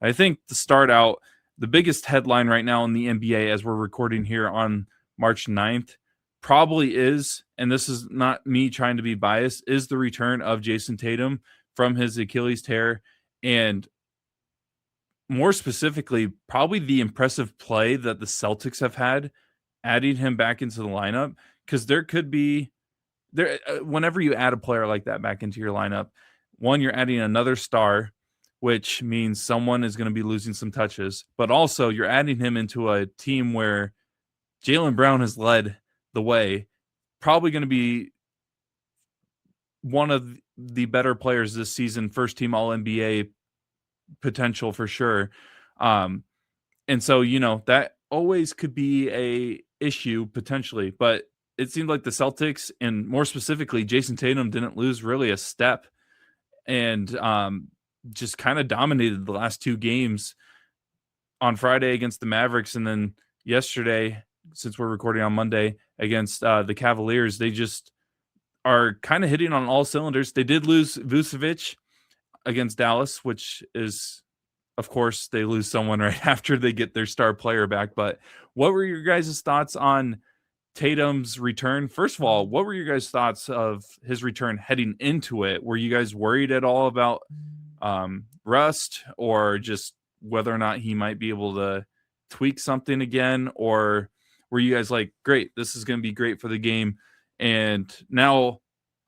I think to start out, the biggest headline right now in the NBA as we're recording here on March 9th probably is, and this is not me trying to be biased, is the return of Jayson Tatum from his Achilles tear. And more specifically, probably the impressive play that the Celtics have had adding him back into the lineup. Because there could be, whenever you add a player like that back into your lineup, one, you're adding another star, which means someone is going to be losing some touches, but also you're adding him into a team where Jaylen Brown has led the way, probably going to be one of the better players this season, first team All NBA potential for sure. And so, that always could be a issue potentially, but it seemed like the Celtics, and more specifically, Jayson Tatum, didn't lose really a step, and just kind of dominated the last two games on Friday against the Mavericks, and then yesterday, since we're recording on Monday, against the Cavaliers. They just are kind of hitting on all cylinders. They did lose Vucevic against Dallas, which is, of course, they lose someone right after they get their star player back. But what were your guys' thoughts on Tatum's return? First of all, what were your guys' thoughts of his return heading into it? Were you guys worried at all about rust, or just whether or not he might be able to tweak something again? Or were you guys like, great, this is going to be great for the game? And now,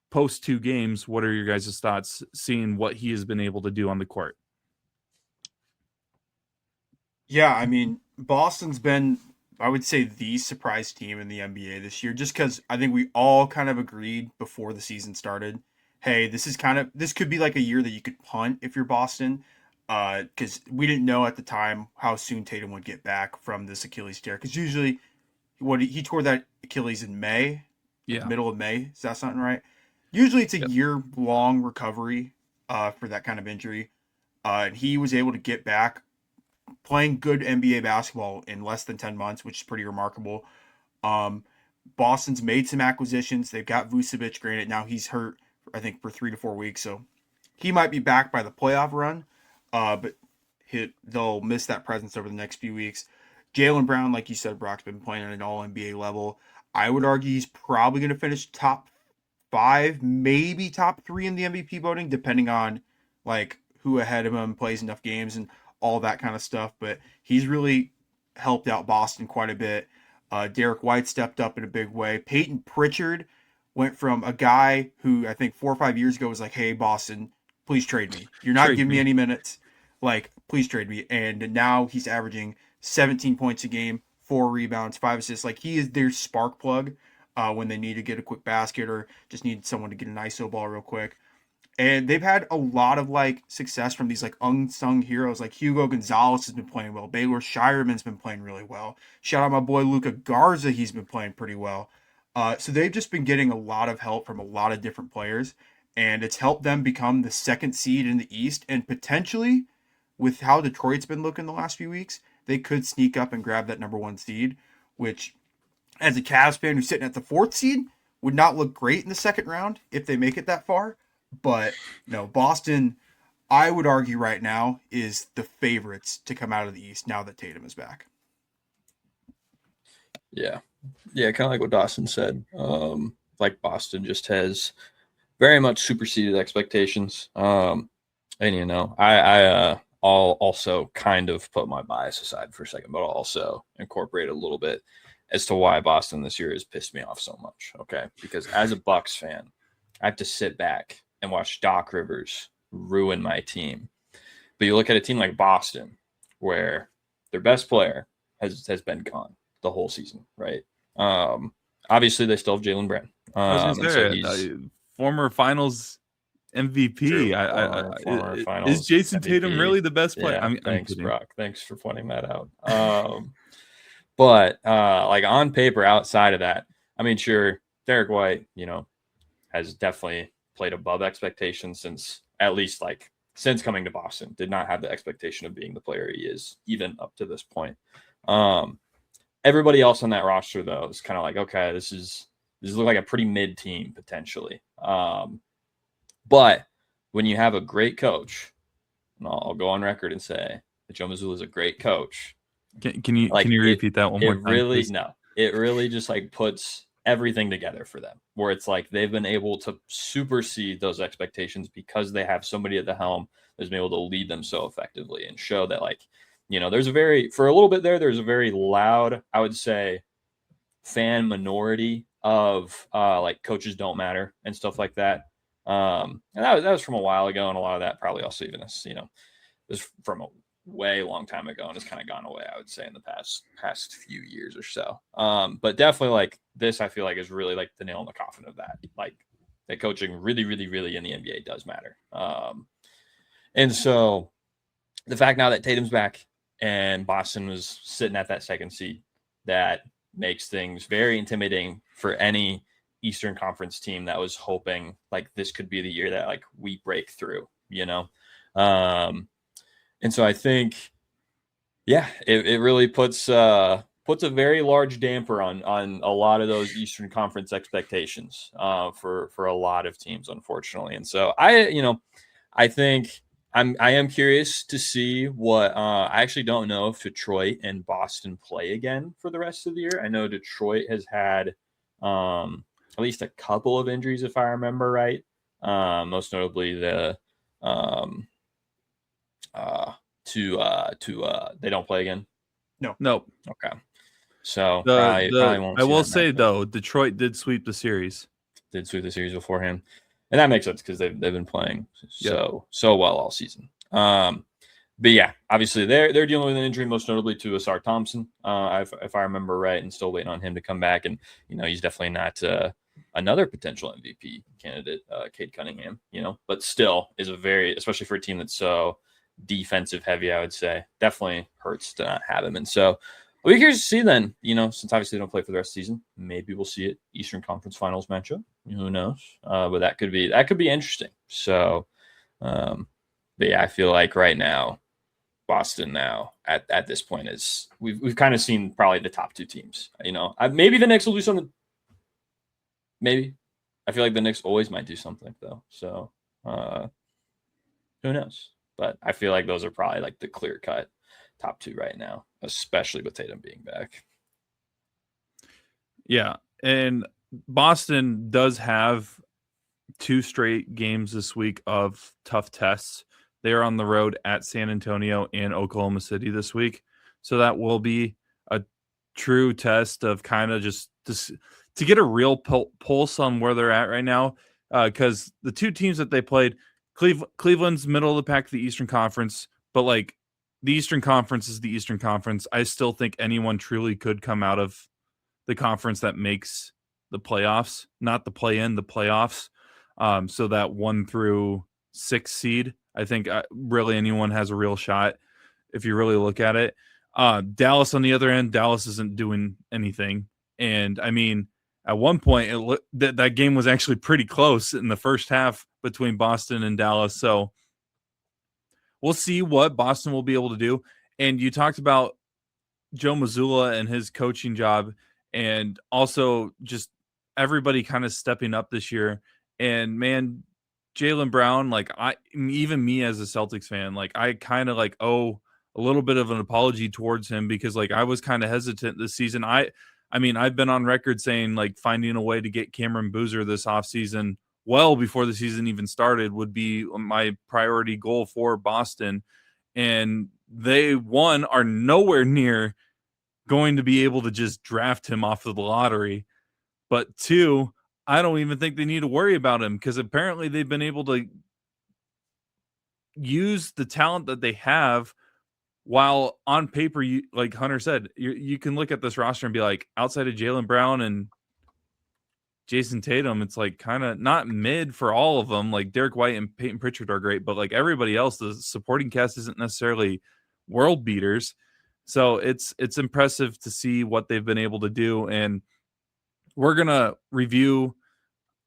post two games, what are your guys' thoughts seeing what he has been able to do on the court? Yeah, I mean, Boston's been, I would say, the surprise team in the NBA this year, just because I think we all kind of agreed before the season started, hey, this could be like a year that you could punt if you're Boston, because we didn't know at the time how soon Tatum would get back from this Achilles tear, because usually what he tore that Achilles in May, like Yeah. middle of May. Is that something right? Usually it's a Yep. year long recovery for that kind of injury. And he was able to get back playing good NBA basketball in less than 10 months, which is pretty remarkable. Um, Boston's made some acquisitions. They've got Vucevic. Granted, now he's hurt, I think, for 3 to 4 weeks. So he might be back by the playoff run, but they'll miss that presence over the next few weeks. Jaylen Brown, like you said, Brock's been playing at an all NBA level. I would argue he's probably going to finish top five, maybe top three in the MVP voting, depending on like who ahead of him plays enough games and all that kind of stuff. But he's really helped out Boston quite a bit. Derek White stepped up in a big way. Peyton Pritchard went from a guy who I think 4 or 5 years ago was like, "Hey Boston, please trade me. You're not Trade giving me me. any minutes. Like, please trade me." And now he's averaging 17 points a game, 4 rebounds, 5 assists. Like he is their spark plug when they need to get a quick basket or just need someone to get an ISO ball real quick. And they've had a lot of like success from these like unsung heroes. Like Hugo Gonzalez has been playing well. Baylor Shireman's been playing really well. Shout out my boy Luca Garza. He's been playing pretty well. So they've just been getting a lot of help from a lot of different players, and it's helped them become the second seed in the East. And potentially, with how Detroit's been looking the last few weeks, they could sneak up and grab that number one seed, which, as a Cavs fan who's sitting at the fourth seed, would not look great in the second round if they make it that far. But no, Boston, I would argue right now, is the favorites to come out of the East now that Tatum is back. Yeah. Yeah, kind of like what Dawson said. Like Boston just has very much superseded expectations. And I'll also kind of put my bias aside for a second, but I'll also incorporate a little bit as to why Boston this year has pissed me off so much. Okay, because as a Bucks fan, I have to sit back and watch Doc Rivers ruin my team. But you look at a team like Boston, where their best player has been gone the whole season, right? Obviously, they still have Jaylen Brown, I was gonna and so say, he's former Finals MVP. true former Is Finals Jayson Tatum MVP. really the best player? Yeah, I'm thanks, kidding. Brock. Thanks for pointing that out. But like on paper, outside of that, I mean, sure, Derek White, has definitely played above expectations since coming to Boston. Did not have the expectation of being the player he is, even up to this point. Everybody else on that roster, though, is kind of like, okay, this look like a pretty mid team potentially. But when you have a great coach, and I'll go on record and say Joe Mazzulla is a great coach. Can you repeat that one more time? It really just like puts everything together for them, where it's like they've been able to supersede those expectations because they have somebody at the helm that's been able to lead them so effectively and show that, like, for a little bit there's a very loud, I would say, fan minority of like coaches don't matter and stuff like that. And that was from a while ago, and a lot of that probably also even was from a way long time ago and has kind of gone away, I would say, in the past few years or so. But definitely, like, this, I feel like, is really like the nail in the coffin of that. Like, that coaching really, really, really in the NBA does matter. And so the fact now that Tatum's back and Boston was sitting at that second seed, that makes things very intimidating for any Eastern Conference team that was hoping like this could be the year that like we break through, and so I think, yeah, it really puts a very large damper on a lot of those Eastern Conference expectations for a lot of teams, unfortunately. And so I think I am curious to see what I actually don't know if Detroit and Boston play again for the rest of the year. I know Detroit has had at least a couple of injuries, if I remember right. Most notably the they don't play again. No. Okay. So I won't. will say though, Detroit did sweep the series. Did sweep the series beforehand, and that makes sense because they've been playing so well all season. But yeah, obviously they're dealing with an injury, most notably to Asar Thompson, if I remember right, and still waiting on him to come back. And he's definitely not another potential MVP candidate, Cade Cunningham. But still is especially for a team that's so defensive heavy, I would say, definitely hurts to not have him. And so we'll be curious to see then, since obviously they don't play for the rest of the season, maybe we'll see it Eastern Conference Finals matchup. Who knows? But that could be interesting. So, but yeah, I feel like right now, Boston now at this point is we've kind of seen probably the top two teams. Maybe the Knicks will do something. Maybe. I feel like the Knicks always might do something though. So who knows? But I feel like those are probably like the clear cut top two right now, especially with Tatum being back. Yeah. And Boston does have 2 straight games this week of tough tests. They are on the road at San Antonio and Oklahoma City this week. So that will be a true test of kind of just to get a real pulse on where they're at right now. Because the 2 teams that they played, Cleveland's middle of the pack, the Eastern Conference, but like the Eastern Conference is the Eastern Conference. I still think anyone truly could come out of the conference that makes the playoffs, not the play-in, the playoffs. So that 1 through 6 seed, I think really anyone has a real shot if you really look at it. Dallas on the other end, Dallas isn't doing anything. And I mean, at one point, that game was actually pretty close in the first half between Boston and Dallas. So we'll see what Boston will be able to do. And you talked about Joe Mazzulla and his coaching job, and also just everybody kind of stepping up this year. And man, Jaylen Brown, like even me as a Celtics fan, like I kind of like owe a little bit of an apology towards him because like I was kind of hesitant this season. I mean, I've been on record saying like finding a way to get Cameron Boozer this offseason well before the season even started would be my priority goal for Boston. And they, one, are nowhere near going to be able to just draft him off of the lottery. But 2, I don't even think they need to worry about him because apparently they've been able to use the talent that they have. While on paper, you, like Hunter said, you can look at this roster and be like, outside of Jaylen Brown and Jayson Tatum, it's like kind of not mid for all of them. Like Derek White and Peyton Pritchard are great, but like everybody else, the supporting cast isn't necessarily world beaters. So it's impressive to see what they've been able to do. And we're going to review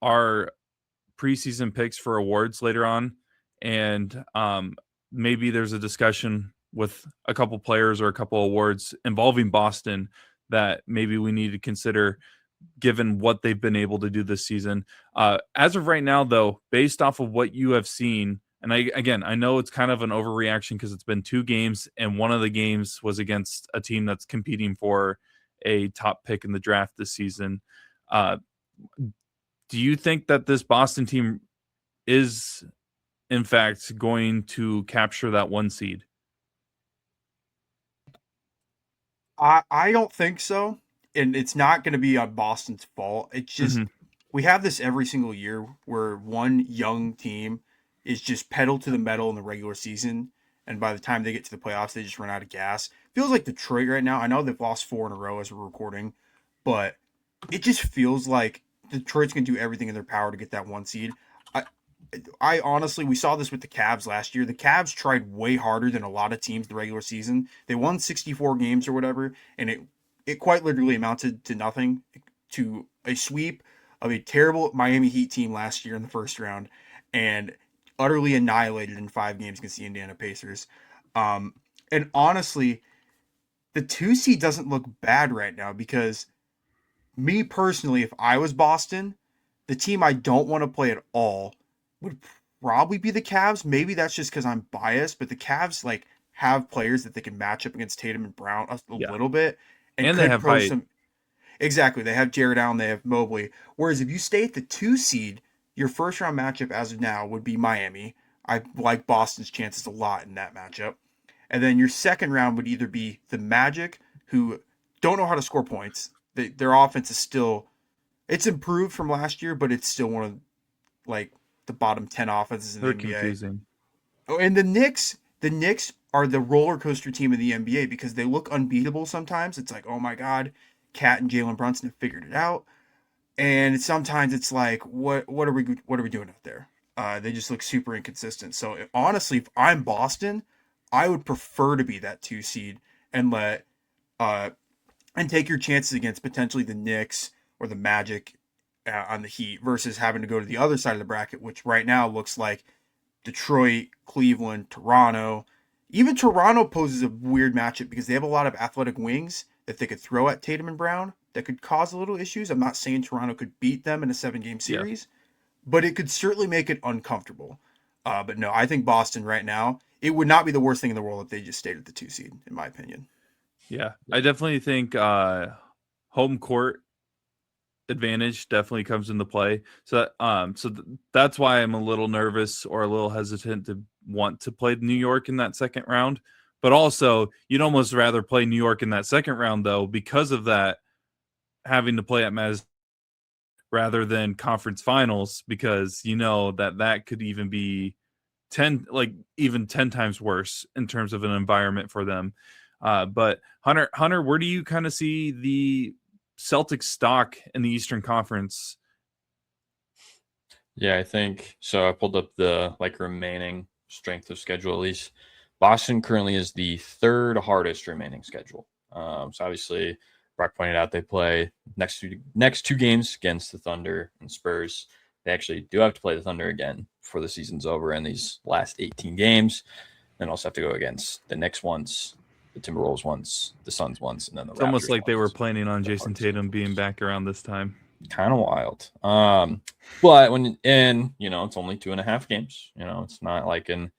our preseason picks for awards later on. And maybe there's a discussion with a couple players or a couple awards involving Boston that maybe we need to consider given what they've been able to do this season. As of right now, though, based off of what you have seen, And I know it's kind of an overreaction because it's been 2 games, and one of the games was against a team that's competing for a top pick in the draft this season. Uh, do you think that this Boston team is, in fact, going to capture that 1 seed? I don't think so, and it's not going to be on Boston's fault. It's just Mhm. we have this every single year where one young team is just pedal to the metal in the regular season, and by the time they get to the playoffs, they just run out of gas. Feels like Detroit right now. I know they've lost 4 in a row as we're recording, but it just feels like Detroit's going to do everything in their power to get that 1 seed. I, I honestly, we saw this with the Cavs last year. The Cavs tried way harder than a lot of teams the regular season. They won 64 games or whatever, and it quite literally amounted to nothing, to a sweep of a terrible Miami Heat team last year in the first round, and utterly annihilated in 5 games against the Indiana Pacers. And honestly, the 2 seed doesn't look bad right now because me personally, if I was Boston, the team I don't want to play at all would probably be the Cavs. Maybe that's just because I'm biased, but the Cavs like have players that they can match up against Tatum and Brown a Yeah. little bit, and And they could have pose height. some. Exactly, they have Jared Allen, they have Mobley. Whereas if you stay at the 2 seed, your first round matchup as of now would be Miami. I like Boston's chances a lot in that matchup. And then your second round would either be the Magic, who don't know how to score points. Their offense is still, it's improved from last year, but it's still one of like the bottom 10 offenses in the They're NBA. confusing. Oh, and the Knicks are the roller coaster team of the NBA because they look unbeatable sometimes. It's like, oh my God, Cat and Jalen Brunson have figured it out. And sometimes it's like, what are we doing out there? They just look super inconsistent. So honestly, if I'm Boston, I would prefer to be that 2 seed and let uh and take your chances against potentially the Knicks or the Magic on the Heat versus having to go to the other side of the bracket, which right now looks like Detroit, Cleveland, Toronto. Even Toronto poses a weird matchup because they have a lot of athletic wings that they could throw at Tatum and Brown that could cause a little issues. I'm not saying Toronto could beat them in a 7-game Yeah. series, but it could certainly make it uncomfortable. But no, I think Boston right now, it would not be the worst thing in the world if they just stayed at the 2 seed, in my opinion. Yeah. I definitely think home court advantage definitely comes into play. So that's why I'm a little nervous or a little hesitant to want to play New York in that second round. But also, you'd almost rather play New York in that second round though, because of that having to play at Madison rather than conference finals, because you know that could even be 10 even 10 times worse in terms of an environment for them. But Hunter, where do you kind of see the Celtics stock in the Eastern Conference? Yeah, I think so. I pulled up the remaining strength of schedule at least. Boston currently is the 3rd hardest remaining schedule. So obviously, Brock pointed out they play next 2 games against the Thunder and Spurs. They actually do have to play the Thunder again before the season's over in these last 18 games. Then also have to go against the Knicks once, the Timberwolves once, the Suns once, and then the It's almost Raptors like they were once. planning on The Jayson hardest Tatum schedules. being back around this time. Kind of wild. But it's only 2.5 games. It's not like an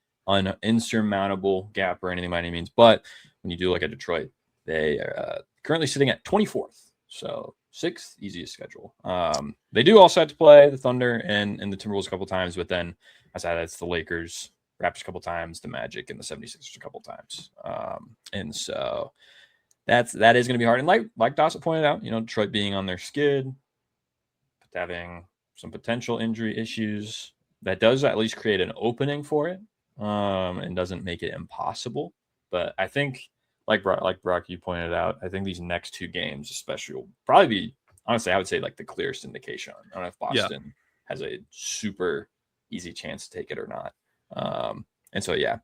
insurmountable gap or anything by any means. But when you do look at Detroit, they are currently sitting at 24th, so 6th easiest schedule. They do also have to play the Thunder and the Timberwolves a couple times, but then aside that, it's the Lakers, Raptors a couple times, the Magic, and the 76ers a couple times. And so that is going to be hard. And like Dawson pointed out, Detroit being on their skid, having some potential injury issues, that does at least create an opening for it, and doesn't make it impossible. But I think, like Brock, you pointed out, I think these next 2 games, especially, will probably be, honestly, I would say the clearest indication. I don't know if Boston has a super easy chance to take it or not. And so, yeah,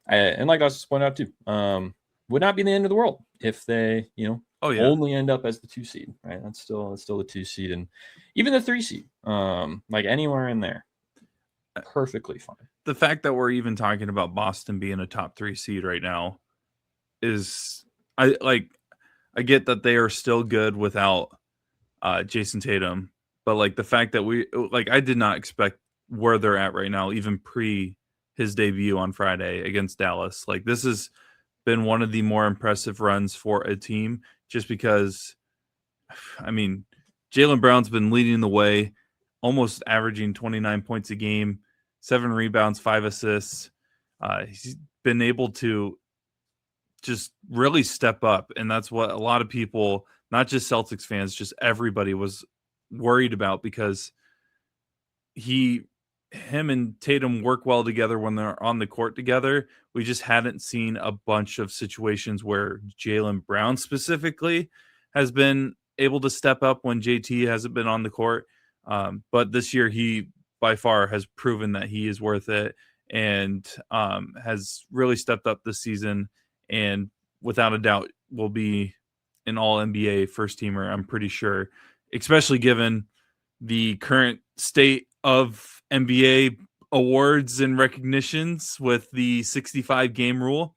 and like Dawson pointed out too, would not be the end of the world if they, only end up as the 2 seed, right? That's still the 2 seed, and even the 3 seed, anywhere in there, perfectly fine. The fact that we're even talking about Boston being a top 3 seed right now is, I get that they are still good without Jayson Tatum, but the fact that I did not expect where they're at right now, even pre his debut on Friday against Dallas. Like, this has been one of the more impressive runs for a team, just because, I mean, Jaylen Brown's been leading the way, almost averaging 29 points a game, 7 rebounds, 5 assists. He's been able to just really step up, and that's what a lot of people, not just Celtics fans, just everybody was worried about, because him and Tatum work well together when they're on the court together. We just hadn't seen a bunch of situations where Jaylen Brown specifically has been able to step up when JT hasn't been on the court. But this year, he by far has proven that he is worth it, and has really stepped up this season, and without a doubt will be an all NBA first teamer, I'm pretty sure, especially given the current state of NBA awards and recognitions with the 65 game rule.